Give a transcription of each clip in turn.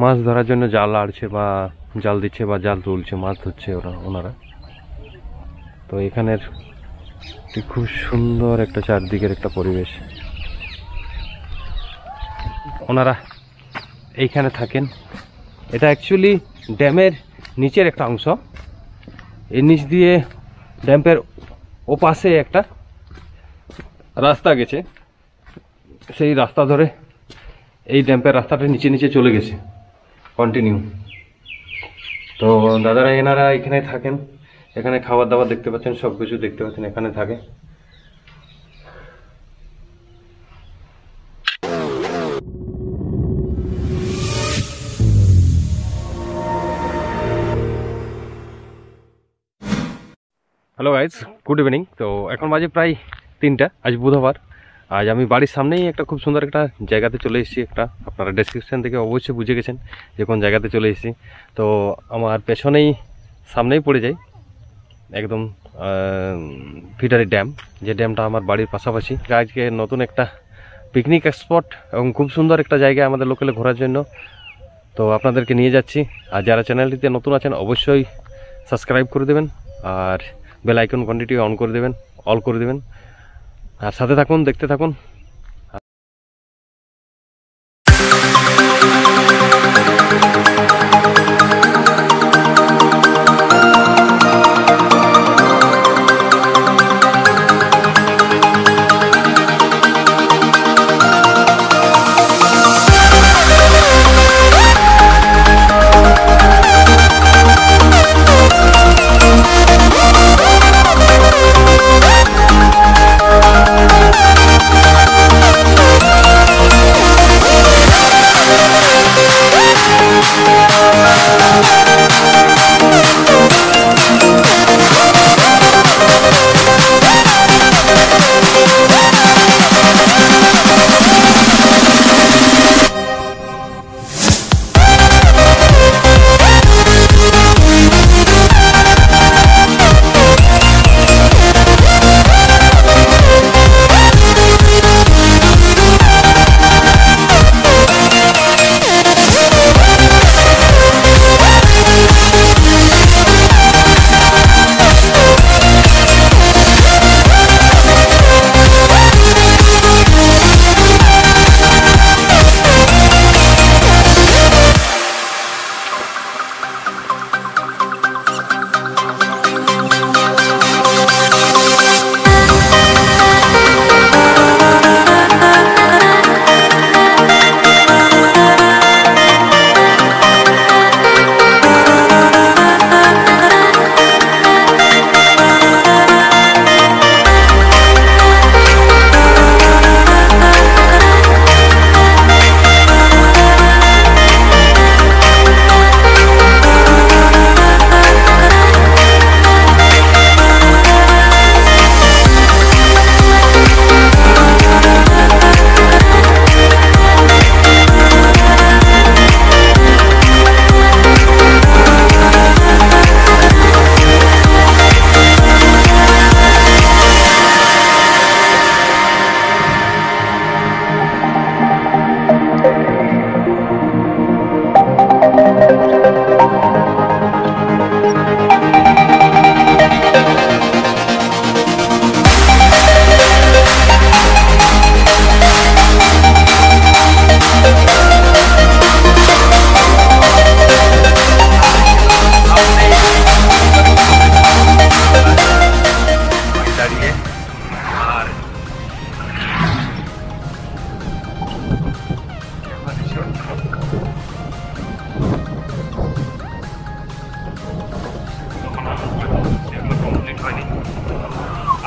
মাছ ধরার জন্য জাল আড়ছে বা জাল দিচ্ছে বা জাল তুলছে, মাছ ধরছে ওনারা। তো এখানের খুব সুন্দর একটা চারদিকের একটা পরিবেশ। ওনারা এইখানে থাকেন। এটা অ্যাকচুয়ালি ড্যামের নিচের একটা অংশ। এর নিচ দিয়ে ড্যামের ওপাশে একটা রাস্তা গেছে, সেই রাস্তা ধরে এই ড্যাম্পের রাস্তাটা নিচে নিচে চলে গেছে কন্টিনিউ। তো দাদারা এনারা এখানে থাকেন, এখানে খাবার দাবার দেখতে পাচ্ছেন, সব কিছু দেখতে পাচ্ছেন, এখানে থাকে। Hello guys, good evening. তো এখন বাজে প্রায় 3টা, আজ বুধবার। আজ আমি বাড়ির সামনেই একটা খুব সুন্দর একটা জায়গাতে চলে এসেছি। আপনারা ডেসক্রিপশান থেকে অবশ্যই বুঝে গেছেন যে কোন জায়গাতে চলে এসেছি। তো আমার পেছনেই সামনেই পড়ে যায় একদম ফিডারি ড্যাম, যে ড্যামটা আমার বাড়ির পাশাপাশি। আজকে নতুন একটা পিকনিক স্পট এবং খুব সুন্দর একটা জায়গা আমাদের লোকালে ঘোরার জন্য তো আপনাদেরকে নিয়ে যাচ্ছি। আর যারা চ্যানেলটিতে নতুন আছেন অবশ্যই সাবস্ক্রাইব করে দেবেন, আর বেল আইকন ঘন্টিটি অন করে দেবেন, অল করে দেবেন, আর সাথে থাকুন, দেখতে থাকুন।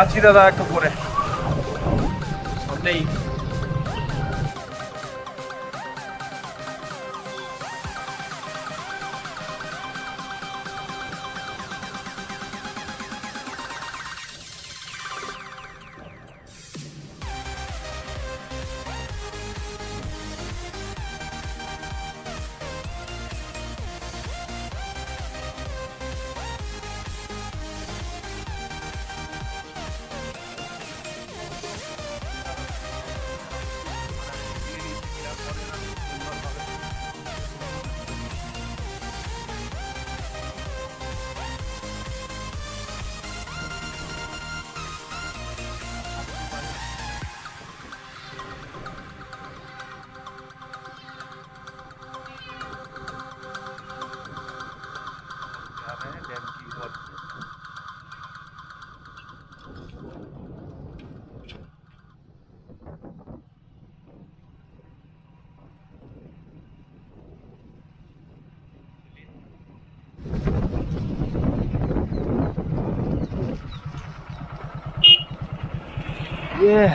আছি দাদা, একটু পরে সামনেই।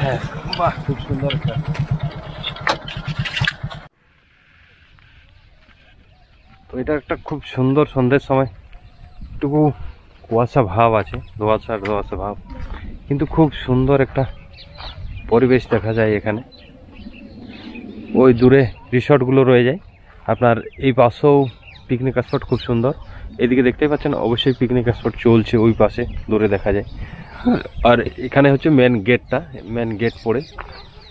হ্যাঁ, বাহ খুব সুন্দর একটা। তো এটা একটা খুব সুন্দর সন্ধ্যের সময়, একটু কুয়াশা ভাব আছে, ধোয়াশা ভাব, কিন্তু খুব সুন্দর একটা পরিবেশ দেখা যায় এখানে। ওই দূরে রিসর্টগুলো রয়ে যায় আপনার, এই পাশেও পিকনিক স্পট খুব সুন্দর। এদিকে দেখতেই পাচ্ছেন অবশ্যই পিকনিক স্পট চলছে, ওই পাশে দূরে দেখা যায়। আর এখানে হচ্ছে মেন গেট পড়ে,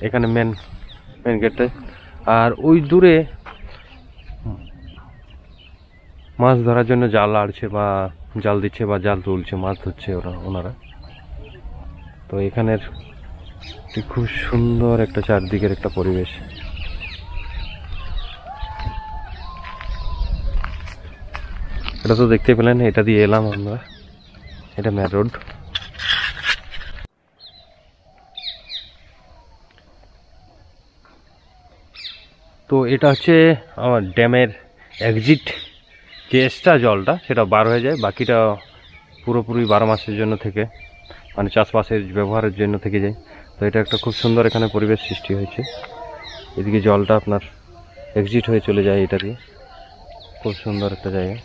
এখানে মেন গেটটা। আর ওই দূরে মাছ ধরার জন্য জাল আড়ছে বা জাল দিচ্ছে বা জাল তুলছে, মাছ ধরছে ওনারা। তো এখানের খুব সুন্দর একটা চারদিকের একটা পরিবেশ। এটা তো দেখতে পেলেন, এটা দিয়ে এলাম আমরা, এটা মেন রোড। তো এটা হচ্ছে আমার ড্যামের এক্সিট, যে এক্সট্রা জলটা সেটা বার হয়ে যায়, বাকিটা পুরোপুরি 12 মাসের জন্য থেকে, মানে চাষবাসের ব্যবহারের জন্য থেকে যায়। তো এটা একটা খুব সুন্দর এখানে পরিবেশ সৃষ্টি হয়েছে। এদিকে জলটা আপনার এক্সিট হয়ে চলে যায় এটা দিয়ে, খুব সুন্দর একটা জায়গা।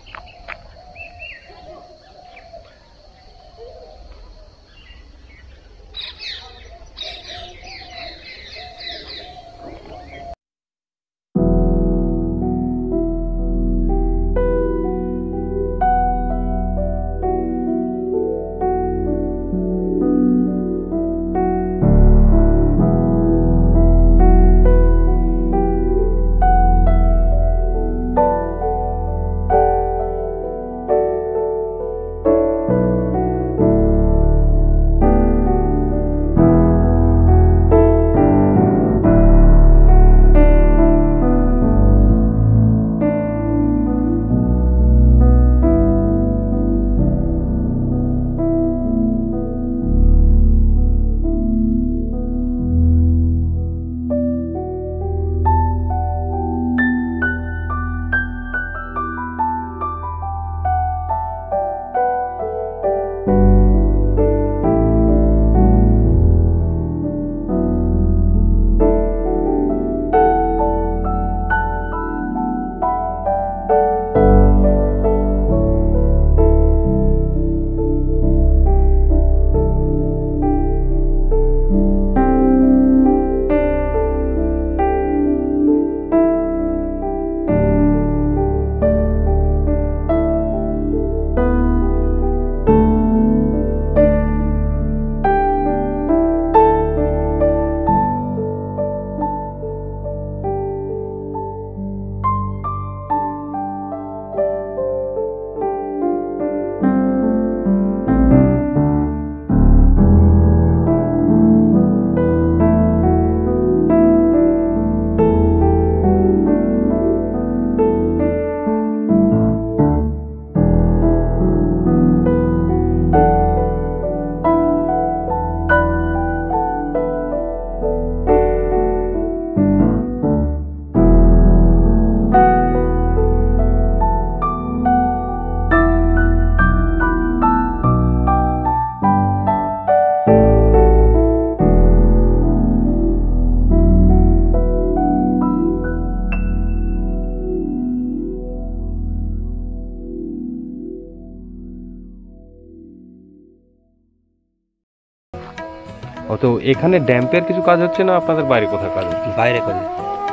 তো এখানে ড্যাম্পের কিছু কাজ হচ্ছে না আপনাদের? বাইরে কোথায় কাজ হচ্ছে?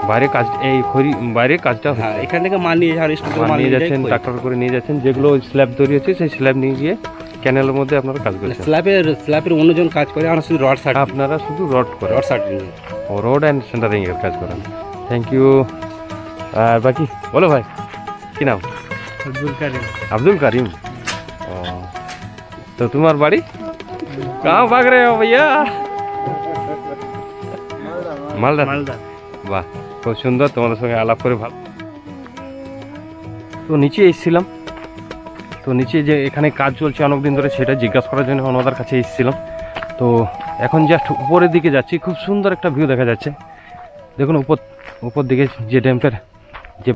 বাইরে কাজ, এই বাইরে কাজটা হচ্ছে। এখান থেকে মাল নিয়ে নিয়ে যাচ্ছেন, ট্রাক্টর করে নিয়ে যাচ্ছেন, যেগুলো স্ল্যাব তৈরি হচ্ছে সেই স্ল্যাব নিয়ে গিয়ে ক্যানেলের মধ্যে আপনারা কাজ করছেন। স্ল্যাবের অন্যজন কাজ করে, আমরা শুধু রড সার্ট, আপনারা শুধু রড করেন, রড অ্যান্ড সেন্টারিং এর কাজ করেন। Thank you. আর বাকি বলো ভাই, কি নাম? আব্দুল কারিম। ও, তো তোমার বাড়ি কাহা ভাগ রে হো ভাইয়া? মালদা। বাহ, খুব সুন্দর, তোমাদের সঙ্গে আলাপ করে ভালো। তো নিচে এসেছিলাম, তো নিচে যে এখানে কাজ চলছে অনেকদিন ধরে সেটা জিজ্ঞাসা করার জন্য ওনাদের কাছে এসেছিলাম। তো এখন জাস্ট উপরের দিকে যাচ্ছি, খুব সুন্দর একটা ভিউ দেখা যাচ্ছে। দেখুন উপর দিকে যে ড্যাম্পের যে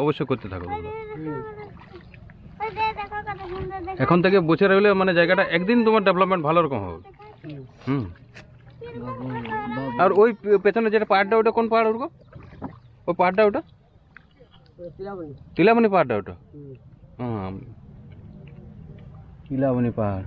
অবশ্যই করতে থাকো তোমরা। এখন থেকে বসে রইলে মানে জায়গাটা একদিন তোমার ডেভেলপমেন্ট ভালো রকম হবে। হুম। আর ওই পেছনে যেটা পাহাড়টা ওটা কোন পাহাড় ওরকম? ওই পাহাড়টা ওটা তিলামণি পাহাড়টা ওটা? হুম, তিলামণি পাহাড়।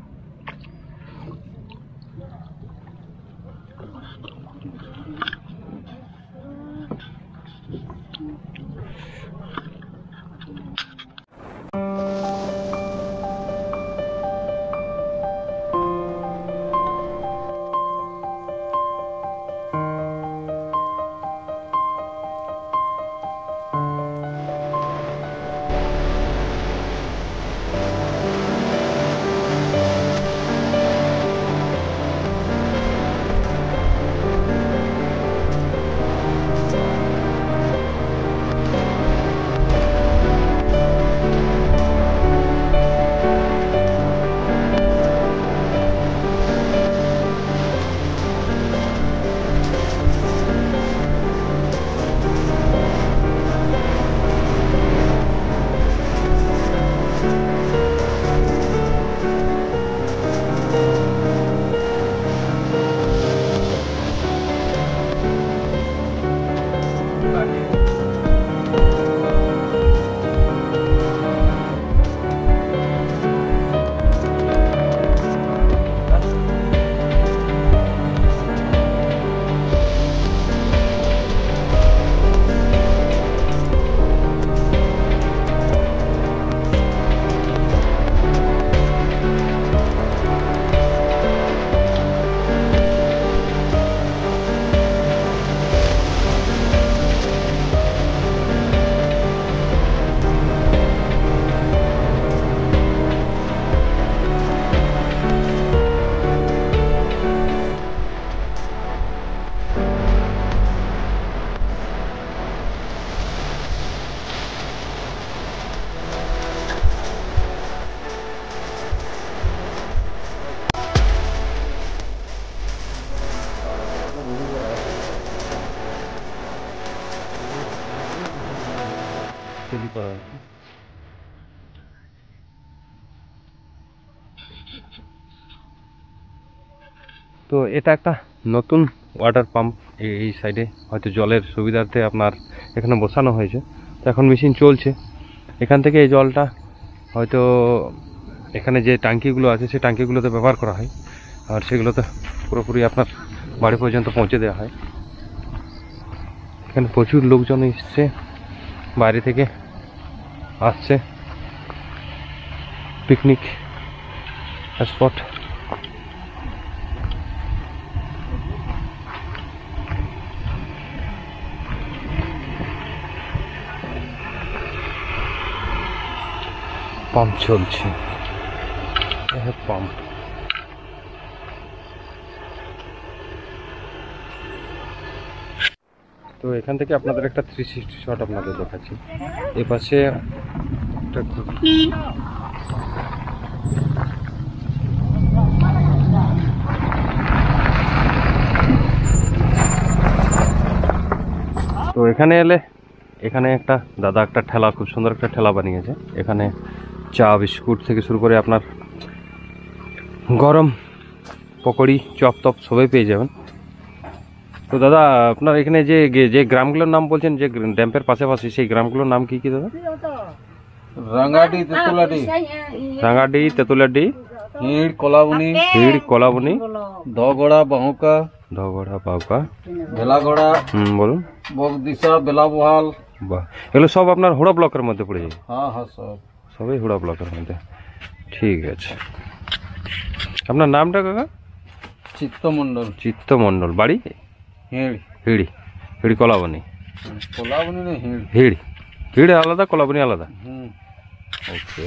তো এটা একটা নতুন ওয়াটার পাম্প এই সাইডে হয়তো জলের সুবিধার্থে আপনার এখানে বসানো হয়েছে। তো এখন মেশিন চলছে। এখান থেকে এই জলটা হয়তো এখানে যে ট্যাঙ্কিগুলো আছে সেই ট্যাঙ্কিগুলোতে ব্যবহার করা হয়, আর সেগুলোতে পুরোপুরি আপনার বাড়ি পর্যন্ত পৌঁছে দেওয়া হয়। এখানে প্রচুর লোকজন এসছে, বাইরে থেকে আসছে, পিকনিক স্পট। পাম্প চলছে, পাম্প। তো এখান থেকে আপনাদের একটা 360 শট আপনাদের দেখাচ্ছি। এই পাশে একটা তো এখানে এলে এখানে একটা দাদা একটা ঠেলা, খুব সুন্দর একটা ঠেলা বানিয়েছে। এখানে চা বিস্কুট থেকে শুরু করে আপনার গরম পকোড়ি চপ টপ সবাই পেয়ে যাবেন। তো দাদা আপনার এখানে যে যে গ্রামগুলোর নাম বলছেন, যে ড্যাম্পের পাশাপাশি, সেই গ্রামগুলোর নাম কি কি দাদা? রাঙ্গাডি, তেতুলাডি, রাঙ্গাডি, তেতুলাডি, হিড়, কলাবনি, হিড়, কলাবনি, ধগড়া, বাহুকা, ধগড়া, বাউকা, ভেলাগড়া, বলুন, বগদিশা, বেলাবহাল। বাহ, এগুলো সব আপনার হুড়া ব্লকের মধ্যে পড়ে যায়? হ্যাঁ হ্যাঁ, সব সবই হুড়া ব্লকের মধ্যে। ঠিক আছে, আপনার নামটা কাকা? চিত্তমন্ডল। চিত্তমন্ডল, বাড়ি? হিড়। হিড়ি, হিড়ি কলাবনি। কলাবনি না হিড়? হিড়, হিড় আলাদা, কলাবনি আলাদা। হুম। ওকে।